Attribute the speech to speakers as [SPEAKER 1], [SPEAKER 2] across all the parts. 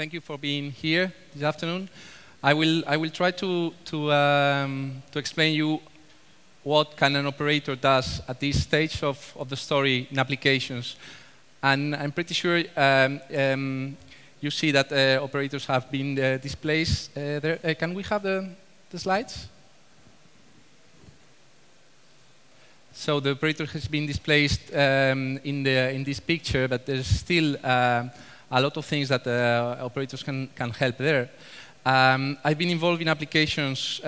[SPEAKER 1] thank you for being here this afternoon. I will try to explain you what can an operator does at this stage of the story in applications. And I'm pretty sure you see that operators have been displayed there. Can we have the slides? So the operator has been displaced in this picture, but there's still a lot of things that operators can help there. I've been involved in applications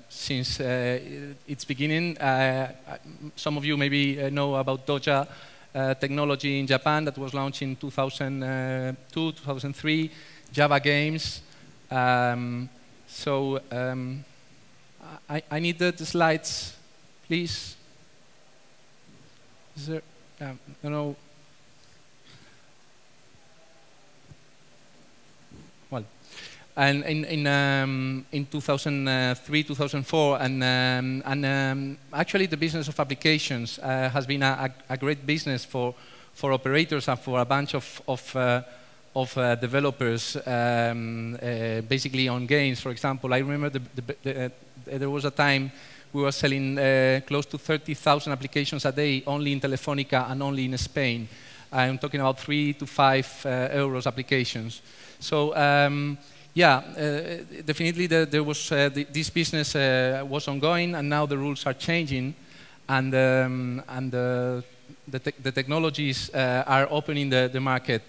[SPEAKER 1] since its beginning. Some of you maybe know about Doja technology in Japan that was launched in 2002, 2003, Java games. I need the slides, please. Is there, no. Well, and in 2003, 2004, and actually the business of applications has been a great business for operators and for a bunch of developers, basically on games. For example, I remember there was a time we were selling close to 30,000 applications a day only in Telefónica and only in Spain. I'm talking about 3 to 5 euros applications. So definitely there was this business was ongoing, and now the rules are changing, and the technologies are opening the market.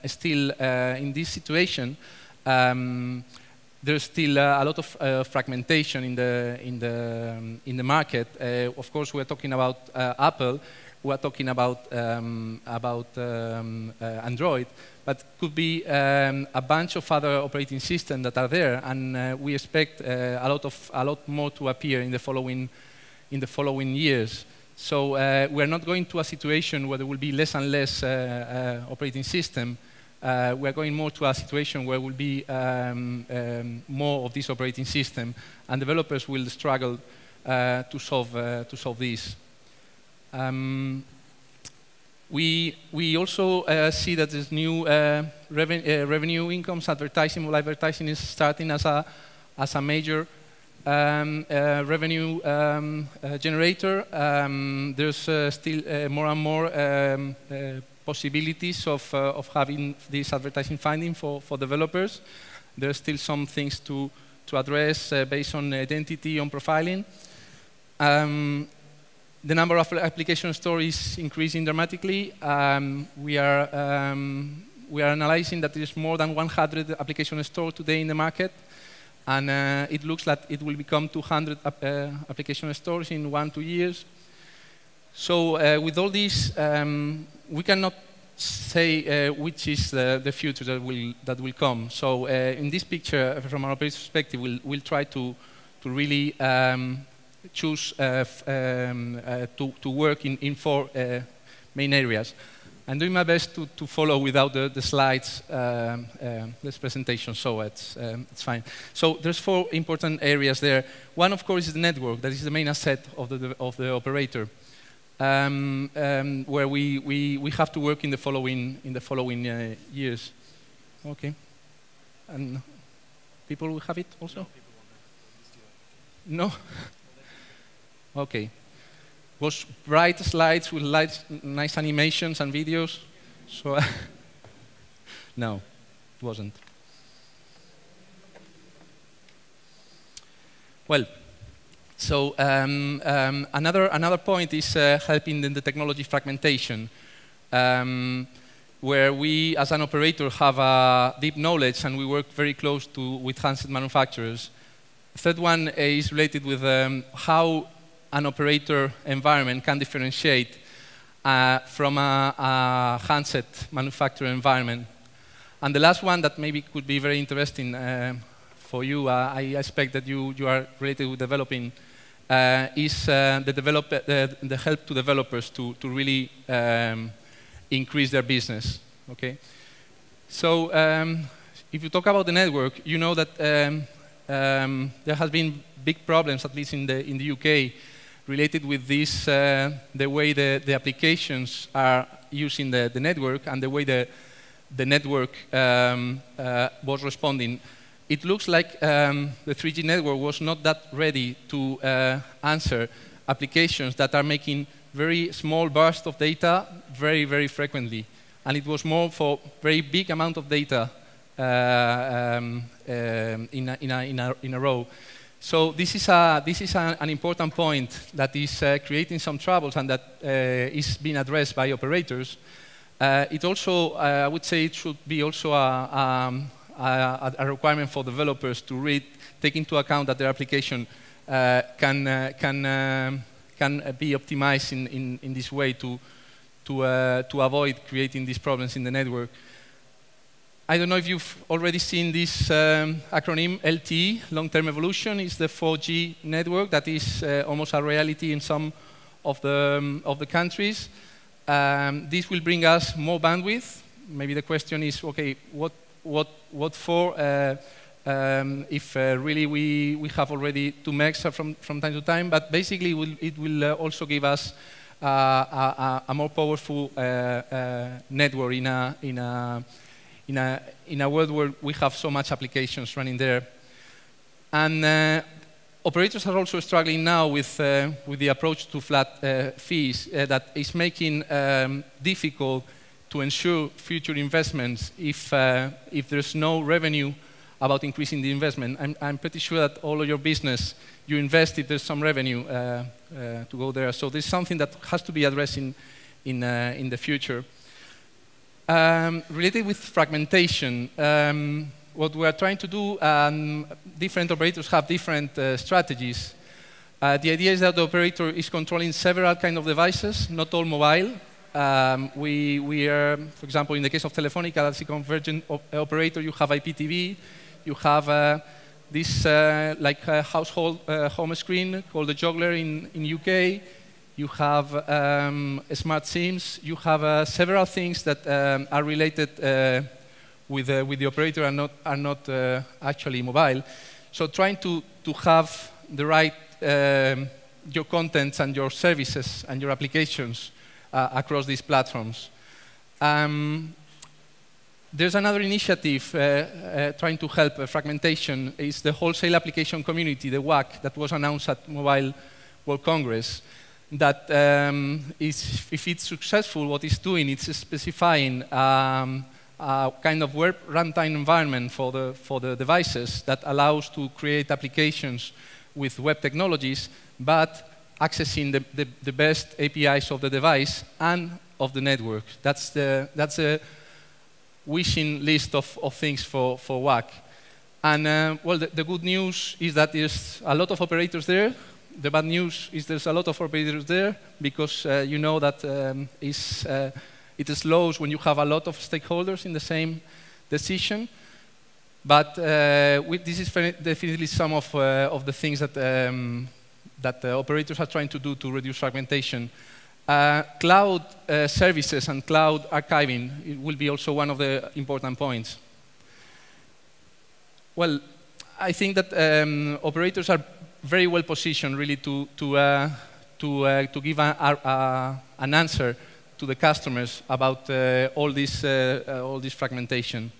[SPEAKER 1] Still, in this situation, there's still a lot of fragmentation in the market. Of course, we're talking about Apple. We're talking about Android, but could be a bunch of other operating systems that are there, and we expect a lot more to appear in the following years. So we're not going to a situation where there will be less and less operating system. We're going more to a situation where will be more of this operating system, and developers will struggle to solve this. We also see that there's new revenue incomes. Mobile advertising is starting as a major revenue generator. There's still more and more possibilities of having this advertising funding for developers. There's still some things to address based on identity, on profiling. The number of application stores is increasing dramatically. We are analyzing that there's more than 100 application stores today in the market, and it looks like it will become 200 application stores in 1-2 years. So with all this, we cannot say which is the future that will come. So in this picture, from our perspective, we'll try to really choose to work in 4 main areas. I'm doing my best to follow without the slides, this presentation, so it's fine. So there's 4 important areas there. One, of course, is the network. That is the main asset of the operator, where we have to work in the following years. Okay, and people will have it also. No. Okay. Was bright slides with nice animations and videos? So no, it wasn't. Well, so another point is helping in the technology fragmentation, where we, as an operator, have a deep knowledge and we work very close with handset manufacturers. The third one is related with how an operator environment can differentiate from a handset manufacturer environment. And the last one that maybe could be very interesting for you, I expect that you are related with developing, is the help to developers to really increase their business. Okay. So if you talk about the network, you know that there has been big problems, at least in the UK, related with this, the way the applications are using the network and the way the the network was responding. It looks like the 3G network was not that ready to answer applications that are making very small bursts of data very, very frequently. And it was more for very big amount of data in a row. So this is an important point that is creating some troubles and that is being addressed by operators. It also, I would say, it should be also a requirement for developers to take into account that their application can be optimized in this way to avoid creating these problems in the network. I don't know if you've already seen this acronym, Lte Long-Term Evolution. It's the 4G network that is almost a reality in some of the countries. This will bring us more bandwidth. Maybe the question is, okay, what for? If really we have already 2 megs from time to time, but basically it will also give us a more powerful network in a world where we have so much applications running there. And operators are also struggling now with the approach to flat fees that is making difficult to ensure future investments if there's no revenue about increasing the investment. I'm pretty sure that all of your business, you invest if there's some revenue to go there. So this is something that has to be addressed in the future. Related with fragmentation, what we are trying to do, different operators have different strategies. The idea is that the operator is controlling several kind of devices, not all mobile. We are, for example, in the case of Telefónica, that's a convergent operator. You have IPTV, you have this like a household home screen called the Juggler in UK. You have smart SIMs. You have several things that are related with the operator and not actually mobile. So trying to have the right your contents and your services and your applications across these platforms. There's another initiative trying to help fragmentation. It's the Wholesale Application Community, the WAC, that was announced at Mobile World Congress. That if it's successful, what it's doing, it's specifying a kind of web runtime environment for the devices that allows to create applications with web technologies, but accessing the best APIs of the device and of the network. That's a wishing list of things for WAC. And well, the good news is that there's a lot of operators there. The bad news is there's a lot of operators there because you know that it slows when you have a lot of stakeholders in the same decision. But this is definitely some of the things that that operators are trying to do to reduce fragmentation. Cloud services and cloud archiving will be also one of the important points. Well, I think that operators are very well positioned really to give an answer to the customers about all this fragmentation.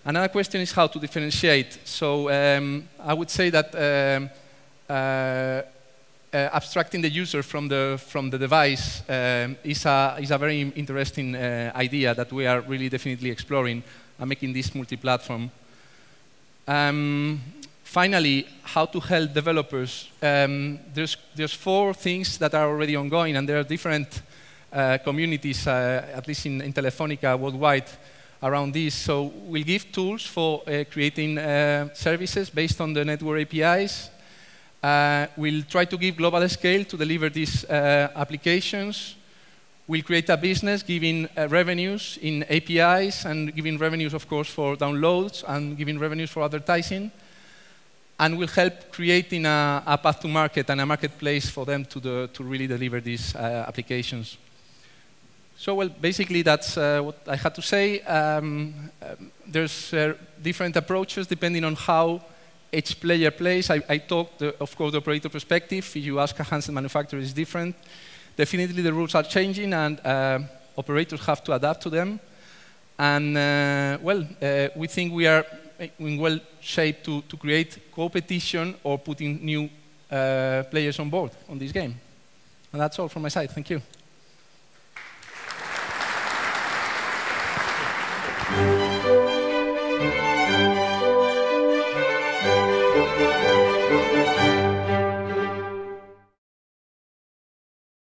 [SPEAKER 1] Another question is how to differentiate. So I would say that abstracting the user from the device is a very interesting idea that we are really definitely exploring and making this multi-platform. Finally, how to help developers. There's 4 things that are already ongoing, and there are different communities, at least in Telefónica worldwide, around this. So we'll give tools for creating services based on the network APIs. We'll try to give global scale to deliver these applications. We'll create a business giving revenues in APIs and giving revenues, of course, for downloads and giving revenues for advertising. And we'll help creating a path to market and a marketplace for them to really deliver these applications. So, well, basically, that's what I had to say. There's different approaches depending on how each player plays. I talked, of course, the operator perspective. If you ask a handset manufacturer, it's different. Definitely, the rules are changing, and operators have to adapt to them. And well, we think we are in well shape to create competition or putting new players on board on this game. And that's all from my side. Thank you.